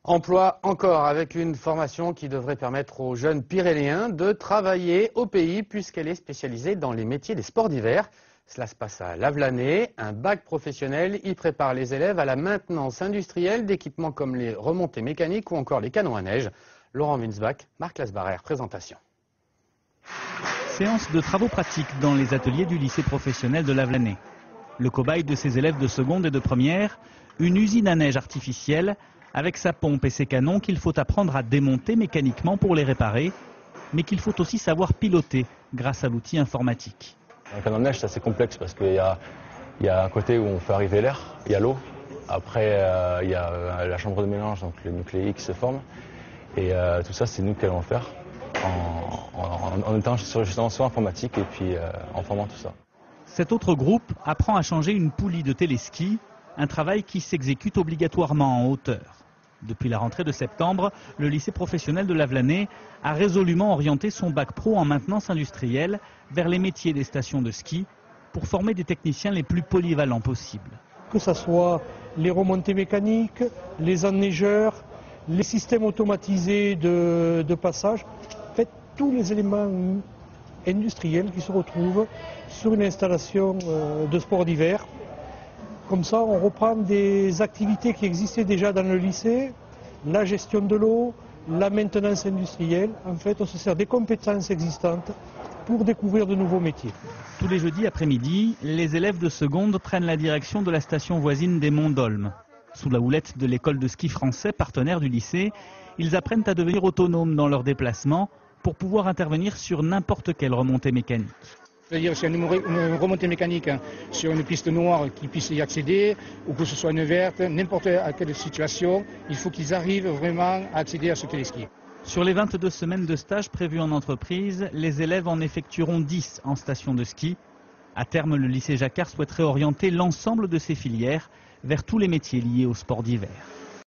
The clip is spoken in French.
Emploi encore avec une formation qui devrait permettre aux jeunes pyrénéens de travailler au pays puisqu'elle est spécialisée dans les métiers des sports d'hiver. Cela se passe à Lavelanet. Un bac professionnel y prépare les élèves à la maintenance industrielle d'équipements comme les remontées mécaniques ou encore les canons à neige. Laurent Winsbach, Marc Lasbarère, présentation. Séance de travaux pratiques dans les ateliers du lycée professionnel de Lavelanet. Le cobaye de ces élèves de seconde et de première, une usine à neige artificielle avec sa pompe et ses canons qu'il faut apprendre à démonter mécaniquement pour les réparer, mais qu'il faut aussi savoir piloter grâce à l'outil informatique. Un canon de neige, c'est assez complexe parce qu'il y a un côté où on fait arriver l'air, il y a l'eau, après il y a la chambre de mélange, donc le nucléaire qui se forme, et tout ça c'est nous qui allons le faire en étant justement sur informatique et puis en formant tout ça. Cet autre groupe apprend à changer une poulie de téléski, un travail qui s'exécute obligatoirement en hauteur. Depuis la rentrée de septembre, le lycée professionnel de Lavelanet a résolument orienté son bac pro en maintenance industrielle vers les métiers des stations de ski pour former des techniciens les plus polyvalents possibles. Que ce soit les remontées mécaniques, les enneigeurs, les systèmes automatisés de passage, en fait tous les éléments industriels qui se retrouvent sur une installation de sport d'hiver. Comme ça, on reprend des activités qui existaient déjà dans le lycée, la gestion de l'eau, la maintenance industrielle. En fait, on se sert des compétences existantes pour découvrir de nouveaux métiers. Tous les jeudis après-midi, les élèves de seconde prennent la direction de la station voisine des Monts d'Olme. Sous la houlette de l'école de ski français, partenaire du lycée, ils apprennent à devenir autonomes dans leurs déplacements pour pouvoir intervenir sur n'importe quelle remontée mécanique. C'est-à-dire s'il y a une remontée mécanique sur une piste noire qu'ils puissent y accéder, ou que ce soit une verte, n'importe quelle situation, il faut qu'ils arrivent vraiment à accéder à ce téléski. Sur les 22 semaines de stage prévues en entreprise, les élèves en effectueront 10 en station de ski. À terme, le lycée Jacquard souhaiterait orienter l'ensemble de ces filières vers tous les métiers liés au sport d'hiver.